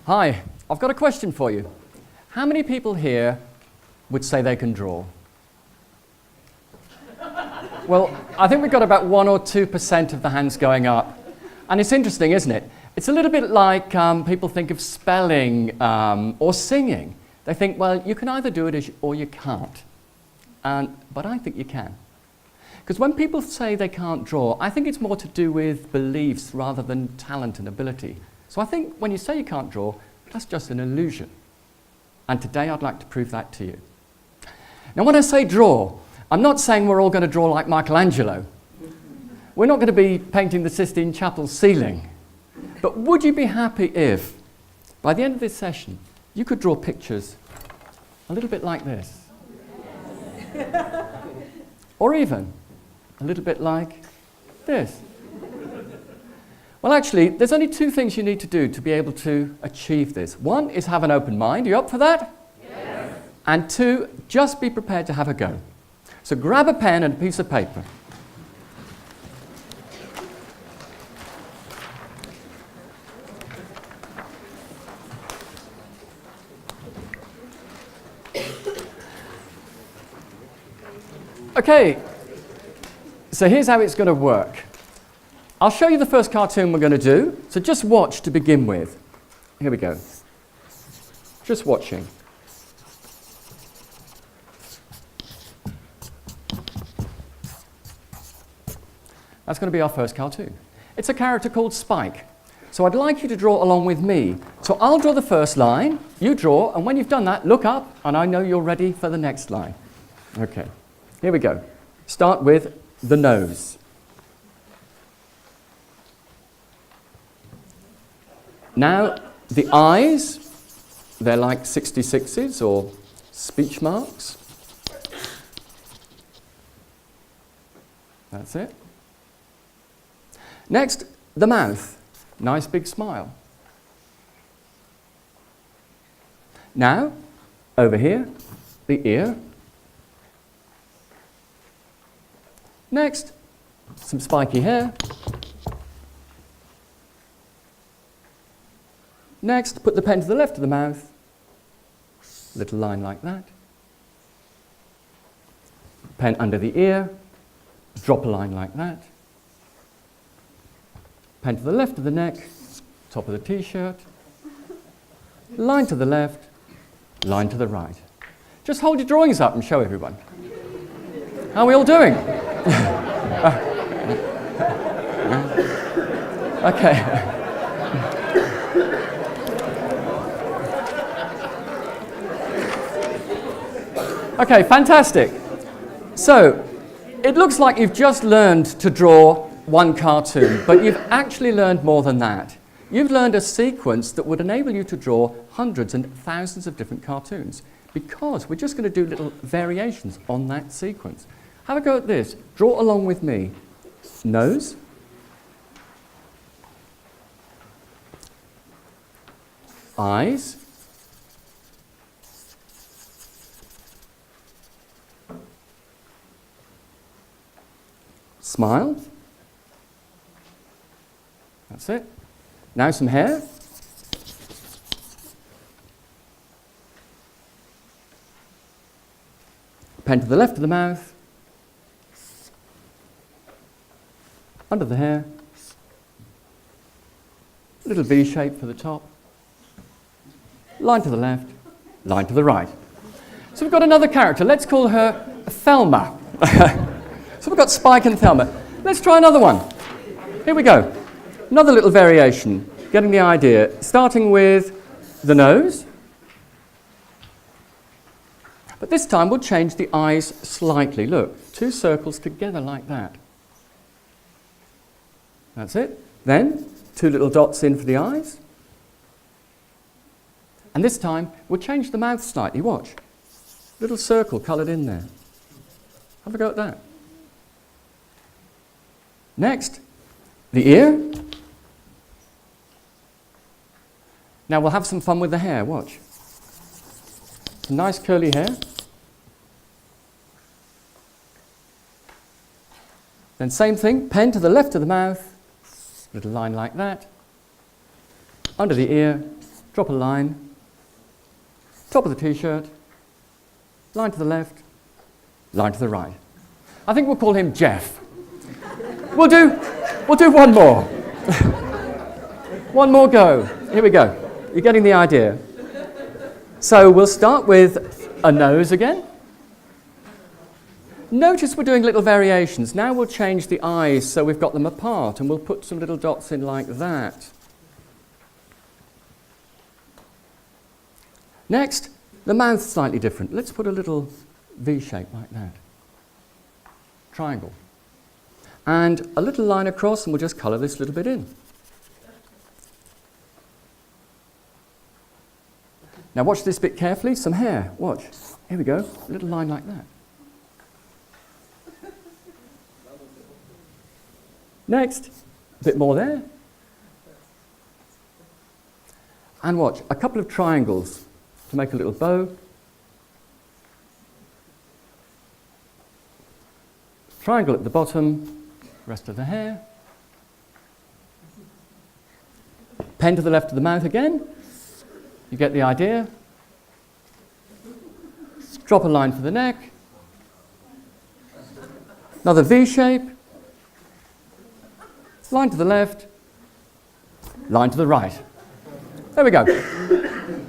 Hi, I've got a question for you. How many people here would say they can draw? Well, I think we've got about 1 or 2% of the hands going up. And it's interesting, isn't it? It's a little bit like people think of spelling or singing. They think, well, you can either do it or you can't. But I think you can. Because when people say they can't draw, I think it's more to do with beliefs rather than talent and ability. So I think when you say you can't draw, that's just an illusion. And today I'd like to prove that to you. Now when I say draw, I'm not saying we're all going to draw like Michelangelo. We're not going to be painting the Sistine Chapel ceiling. But would you be happy if, by the end of this session, you could draw pictures a little bit like this? Or even a little bit like this? Well, actually, there's only 2 things you need to do to be able to achieve this. 1 is have an open mind. Are you up for that? Yes. And 2, just be prepared to have a go. So grab a pen and a piece of paper. Okay, so here's how it's going to work. I'll show you the first cartoon we're going to do, so just watch to begin with. Here we go. Just watching. That's going to be our first cartoon. It's a character called Spike. So I'd like you to draw along with me. So I'll draw the first line, you draw, and when you've done that, look up, and I know you're ready for the next line. Okay, here we go. Start with the nose. Now, the eyes, they're like 66s or speech marks. That's it. Next, the mouth. Nice big smile. Now, over here, the ear. Next, some spiky hair. Next, put the pen to the left of the mouth. Little line like that. Pen under the ear. Drop a line like that. Pen to the left of the neck. Top of the t-shirt. Line to the left. Line to the right. Just hold your drawings up and show everyone. How are we all doing? Okay. Okay, fantastic. So, it looks like you've just learned to draw one cartoon, but you've actually learned more than that. You've learned a sequence that would enable you to draw hundreds and thousands of different cartoons, because we're just going to do little variations on that sequence. Have a go at this. Draw along with me. Nose. Eyes. Smile. That's it. Now some hair. Pen to the left of the mouth. Under the hair. A little V shape for the top. Line to the left. Line to the right. So we've got another character. Let's call her Thelma. So we've got Spike and Thelma. Let's try another one. Here we go. Another little variation, getting the idea. Starting with the nose. But this time we'll change the eyes slightly. Look, 2 circles together like that. That's it. Then 2 little dots in for the eyes. And this time we'll change the mouth slightly. Watch. Little circle coloured in there. Have a go at that. Next, the ear. Now we'll have some fun with the hair, watch. Some nice curly hair. Then same thing, pen to the left of the mouth, little line like that. Under the ear, drop a line, top of the t-shirt, line to the left, line to the right. I think we'll call him Jeff. We'll do one more. One more go. Here we go. You're getting the idea. So we'll start with a nose again. Notice we're doing little variations. Now we'll change the eyes so we've got them apart, and we'll put some little dots in like that. Next, the mouth's slightly different. Let's put a little V shape like that. Triangle. And a little line across, and we'll just colour this little bit in. Now watch this bit carefully. Some hair. Watch. Here we go. A little line like that. Next, a bit more there. And watch, a couple of triangles to make a little bow. Triangle at the bottom, rest of the hair. Pen to the left of the mouth again. You get the idea. Drop a line for the neck. Another V shape. Line to the left, line to the right. There we go.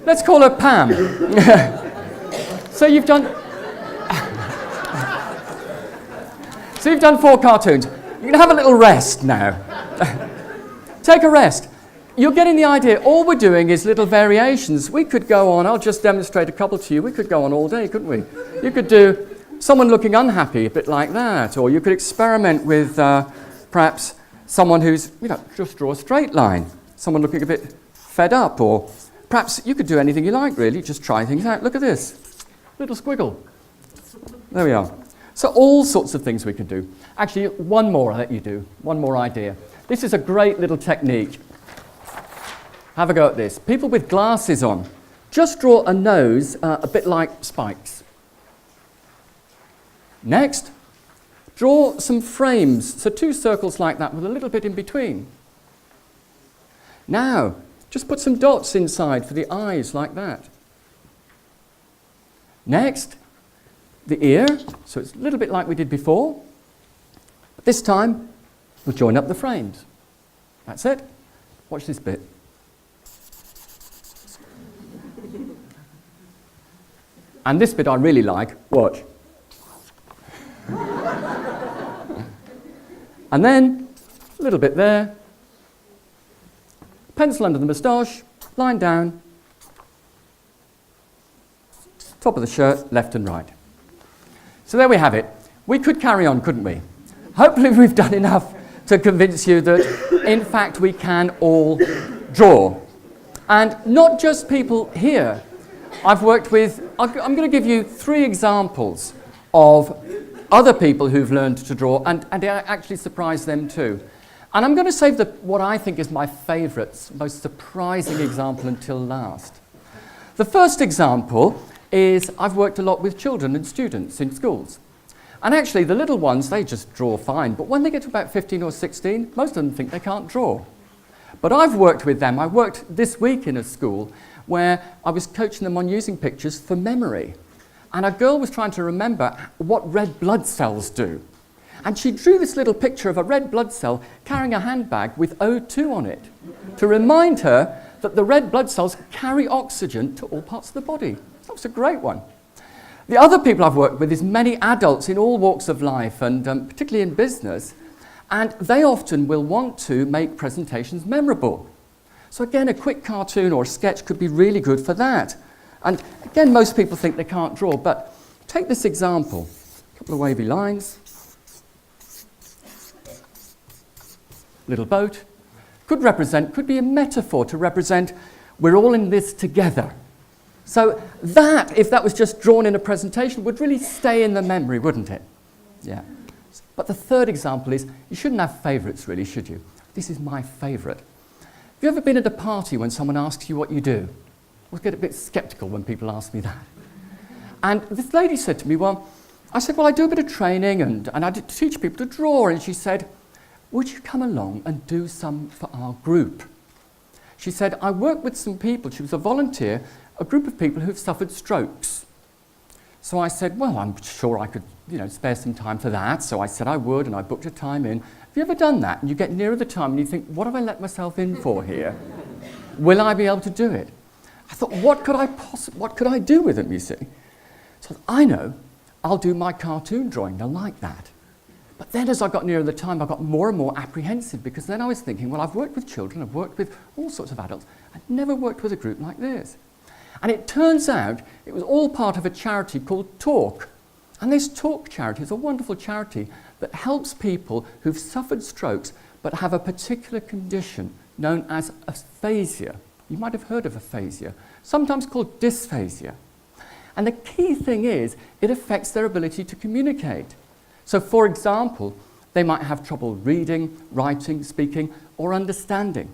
Let's call her Pam. So you've done 4 cartoons. You can have a little rest now. Take a rest. You're getting the idea. All we're doing is little variations. We could go on, I'll just demonstrate a couple to you. We could go on all day, couldn't we? You could do someone looking unhappy, a bit like that. Or you could experiment with perhaps someone who's, just draw a straight line. Someone looking a bit fed up, or perhaps you could do anything you like, really. Just try things out. Look at this. Little squiggle. There we are. So all sorts of things we can do. Actually, one more I'll let you do. One more idea. This is a great little technique. Have a go at this. People with glasses on. Just draw a nose a bit like spikes. Next, draw some frames, so 2 circles like that with a little bit in between. Now, just put some dots inside for the eyes like that. Next, the ear, so it's a little bit like we did before. But this time, we'll join up the frames. That's it. Watch this bit. And this bit I really like. Watch. And then, a little bit there, pencil under the moustache, line down, top of the shirt, left and right. So there we have it. We could carry on, couldn't we? Hopefully we've done enough to convince you that, in fact, we can all draw. And not just people here. I've worked with, I'm going to give you 3 examples of other people who've learned to draw, and it actually surprised them too. And I'm going to save what I think is my favourite, most surprising example until last. The first example is I've worked a lot with children and students in schools. And actually the little ones, they just draw fine, but when they get to about 15 or 16, most of them think they can't draw. But I've worked with them. I worked this week in a school where I was coaching them on using pictures for memory. And a girl was trying to remember what red blood cells do. And she drew this little picture of a red blood cell carrying a handbag with O2 on it to remind her that the red blood cells carry oxygen to all parts of the body. That was a great one. The other people I've worked with is many adults in all walks of life, and particularly in business, and they often will want to make presentations memorable. So again, a quick cartoon or a sketch could be really good for that. And again, most people think they can't draw, but take this example. A couple of wavy lines. Little boat. Could be a metaphor to represent we're all in this together. So that, if that was just drawn in a presentation, would really stay in the memory, wouldn't it? Yeah. But the third example is, you shouldn't have favourites really, should you? This is my favourite. Have you ever been at a party when someone asks you what you do? I get a bit sceptical when people ask me that. And this lady said to me, I do a bit of training and I teach people to draw. And she said, would you come along and do some for our group? She said, I work with some people, she was a volunteer, a group of people who've suffered strokes. So I said, well, I'm sure I could, spare some time for that. So I said I would, and I booked a time in. Have you ever done that? And you get nearer the time and you think, what have I let myself in for here? Will I be able to do it? I thought, what could I do with them, you see? So I know, I'll do my cartoon drawing, they'll like that. But then as I got nearer the time, I got more and more apprehensive, because then I was thinking, well, I've worked with children, I've worked with all sorts of adults, I've never worked with a group like this. And it turns out it was all part of a charity called Talk. And this Talk charity is a wonderful charity that helps people who've suffered strokes but have a particular condition known as aphasia. You might have heard of aphasia, sometimes called dysphasia. And the key thing is, it affects their ability to communicate. So, for example, they might have trouble reading, writing, speaking, or understanding.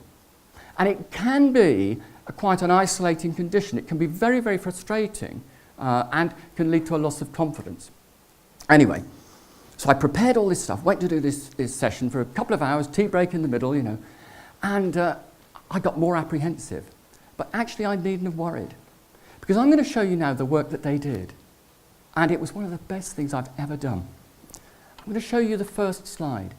And it can be quite an isolating condition. It can be very, very frustrating and can lead to a loss of confidence. Anyway, so I prepared all this stuff, went to do this session for a couple of hours, tea break in the middle, and I got more apprehensive. But actually, I needn't have worried, because I'm going to show you now the work that they did. And it was one of the best things I've ever done. I'm going to show you the first slide.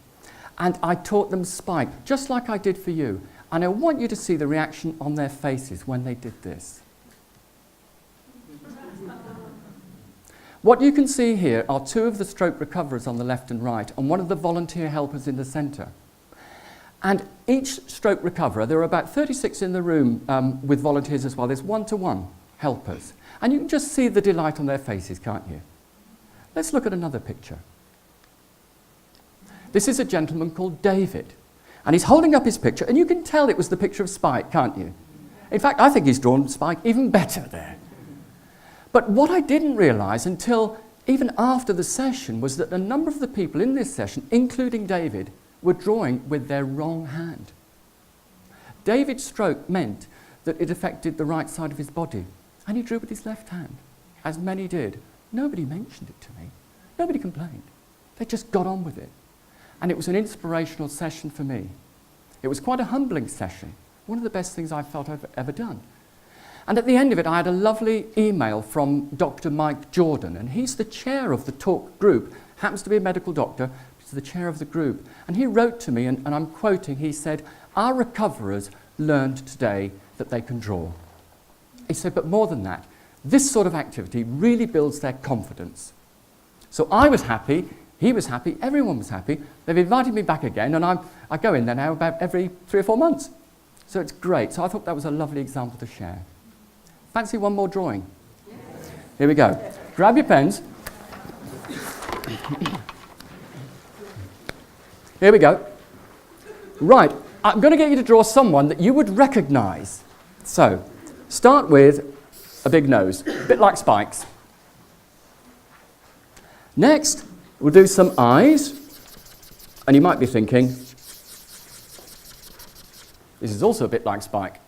And I taught them Spike, just like I did for you. And I want you to see the reaction on their faces when they did this. What you can see here are two of the stroke recoverers on the left and right, and one of the volunteer helpers in the centre. And each stroke recoverer, there are about 36 in the room with volunteers as well. There's one-to-one helpers. And you can just see the delight on their faces, can't you? Let's look at another picture. This is a gentleman called David. And he's holding up his picture, and you can tell it was the picture of Spike, can't you? In fact, I think he's drawn Spike even better there. But what I didn't realise until even after the session was that a number of the people in this session, including David, were drawing with their wrong hand. David's stroke meant that it affected the right side of his body, and he drew with his left hand, as many did. Nobody mentioned it to me. Nobody complained. They just got on with it. And it was an inspirational session for me. It was quite a humbling session, one of the best things I felt I've ever done. And at the end of it, I had a lovely email from Dr. Mike Jordan, and he's the chair of the Talk group, happens to be a medical doctor, he's the chair of the group. And he wrote to me, and I'm quoting, he said, our recoverers learned today that they can draw. He said, but more than that, this sort of activity really builds their confidence. So I was happy, he was happy, everyone was happy. They've invited me back again, and I go in there now about every 3 or 4 months. So it's great. So I thought that was a lovely example to share. Fancy one more drawing? Yes. Here we go. Grab your pens. Here we go. Right, I'm going to get you to draw someone that you would recognise. So, start with a big nose, a bit like Spike's. Next, we'll do some eyes. And you might be thinking, this is also a bit like Spike.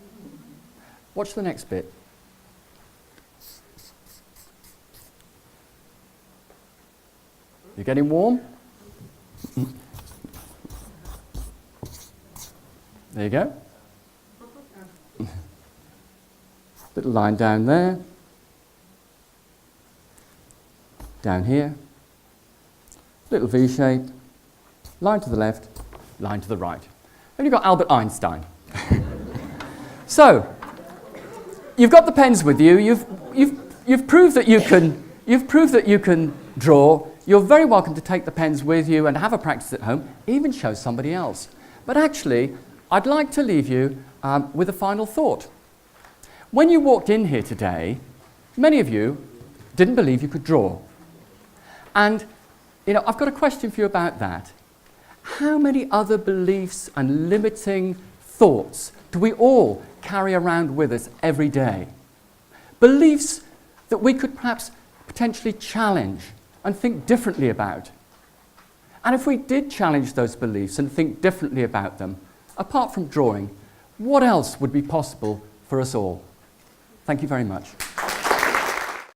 Watch the next bit. You're getting warm? There you go. Little line down there. Down here. Little V shape. Line to the left, line to the right. Then you've got Albert Einstein. So, you've got the pens with you. You've proved that you can. You've proved that you can draw. You're very welcome to take the pens with you and have a practice at home, even show somebody else. But actually, I'd like to leave you with a final thought. When you walked in here today, many of you didn't believe you could draw. And, I've got a question for you about that. How many other beliefs and limiting thoughts do we all carry around with us every day? Beliefs that we could perhaps potentially challenge and think differently about. And if we did challenge those beliefs and think differently about them, apart from drawing, what else would be possible for us all? Thank you very much.